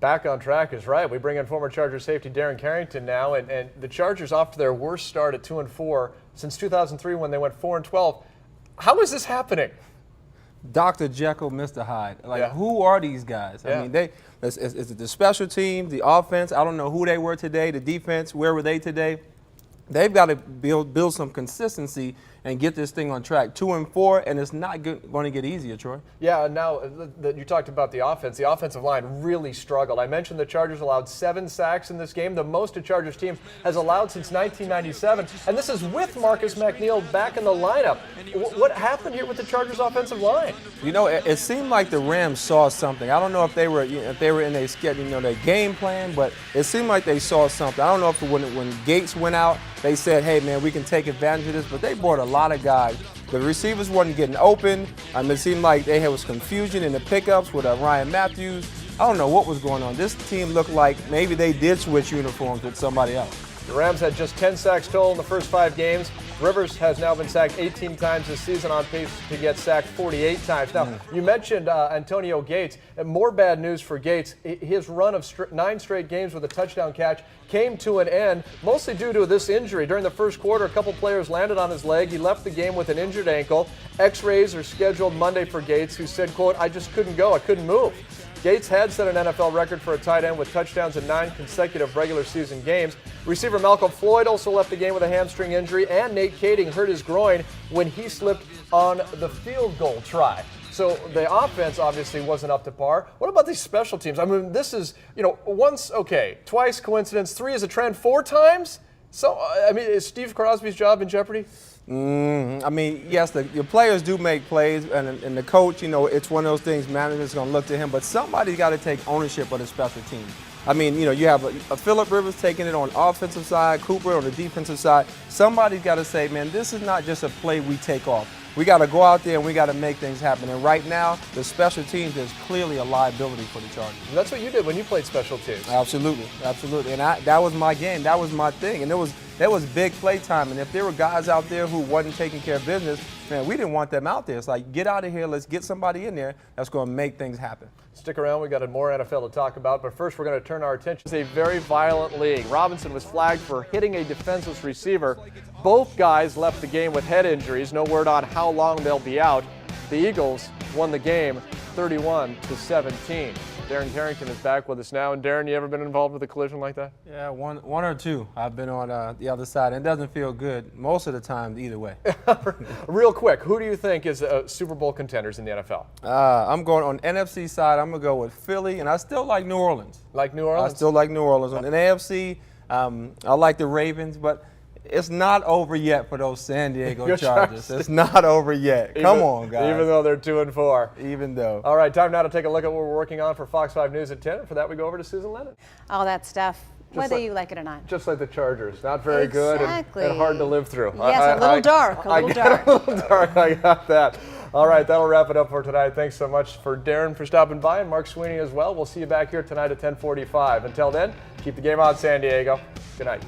Back on track is right. We bring in former Chargers safety Darren Carrington now, and the Chargers off to their worst start at 2-4 since 2003 when they went 4-12. How is this happening? Dr. Jekyll, Mr. Hyde. Who are these guys? Yeah. I mean, is it the special teams, the offense? I don't know who they were today. The defense, where were they today? They've got to build some consistency and get this thing on track. 2-4, and it's not going to get easier, Troy. Yeah, now you talked about the offense. The offensive line really struggled. I mentioned the Chargers allowed 7 sacks in this game, the most a Chargers team has allowed since 1997. And this is with Marcus McNeil back in the lineup. What happened here with the Chargers offensive line? You know, it seemed like the Rams saw something. I don't know if they were in their schedule, their game plan, but it seemed like they saw something. I don't know if when Gates went out, they said, hey, man, we can take advantage of this, but they brought a lot of guys. The receivers wasn't getting open. It seemed like there was confusion in the pickups with Ryan Matthews. I don't know what was going on. This team looked like maybe they did switch uniforms with somebody else. The Rams had just 10 sacks total in the first 5 games. Rivers has now been sacked 18 times this season, on pace to get sacked 48 times. Now, you mentioned Antonio Gates. More bad news for Gates. His run of 9 straight games with a touchdown catch came to an end, mostly due to this injury. During the first quarter, a couple players landed on his leg. He left the game with an injured ankle. X-rays are scheduled Monday for Gates, who said, quote, I just couldn't go. I couldn't move. Gates had set an NFL record for a tight end with touchdowns in 9 consecutive regular season games. Receiver Malcolm Floyd also left the game with a hamstring injury, and Nate Kading hurt his groin when he slipped on the field goal try. So the offense obviously wasn't up to par. What about these special teams? I mean, this is, once, okay, twice coincidence, 3 is a trend, 4 times? So, I mean, is Steve Crosby's job in jeopardy? I mean, yes, your players do make plays, and the coach, it's one of those things, management's going to look to him, but somebody's got to take ownership of the special team. I mean, you have a Phillip Rivers taking it on the offensive side, Cooper on the defensive side. Somebody's got to say, man, this is not just a play we take off. We got to go out there and we got to make things happen. And right now, the special teams is clearly a liability for the Chargers. And that's what you did when you played special teams. Absolutely, absolutely. And that was my game. That was my thing. And there was big play time. And if there were guys out there who wasn't taking care of business, man, we didn't want them out there. It's like, get out of here. Let's get somebody in there that's going to make things happen. Stick around. We got more NFL to talk about. But first, we're going to turn our attention to a very violent league. Robinson was flagged for hitting a defenseless receiver. Both guys left the game with head injuries. No word on how long they'll be out. The Eagles won the game 31-17. Darren Carrington is back with us now. And Darren, you ever been involved with a collision like that? Yeah, one or two. I've been on the other side. It doesn't feel good most of the time either way. Real quick, who do you think is Super Bowl contenders in the NFL? I'm going on NFC side. I'm going to go with Philly, and I still like New Orleans. Like New Orleans? I still like New Orleans. On the AFC, I like the Ravens, but it's not over yet for those San Diego Chargers. It's not over yet. Come on, guys. Even though they're 2-4. Even though. All right, time now to take a look at what we're working on for Fox 5 News at 10. And for that, we go over to Susan Lennon. All that stuff, whether you like it or not. Just like the Chargers. Not very good and hard to live through. Yes, a little dark. A little dark. I got that. All right, that'll wrap it up for tonight. Thanks so much for Darren for stopping by, and Mark Sweeney as well. We'll see you back here tonight at 10:45. Until then, keep the game on, San Diego. Good night.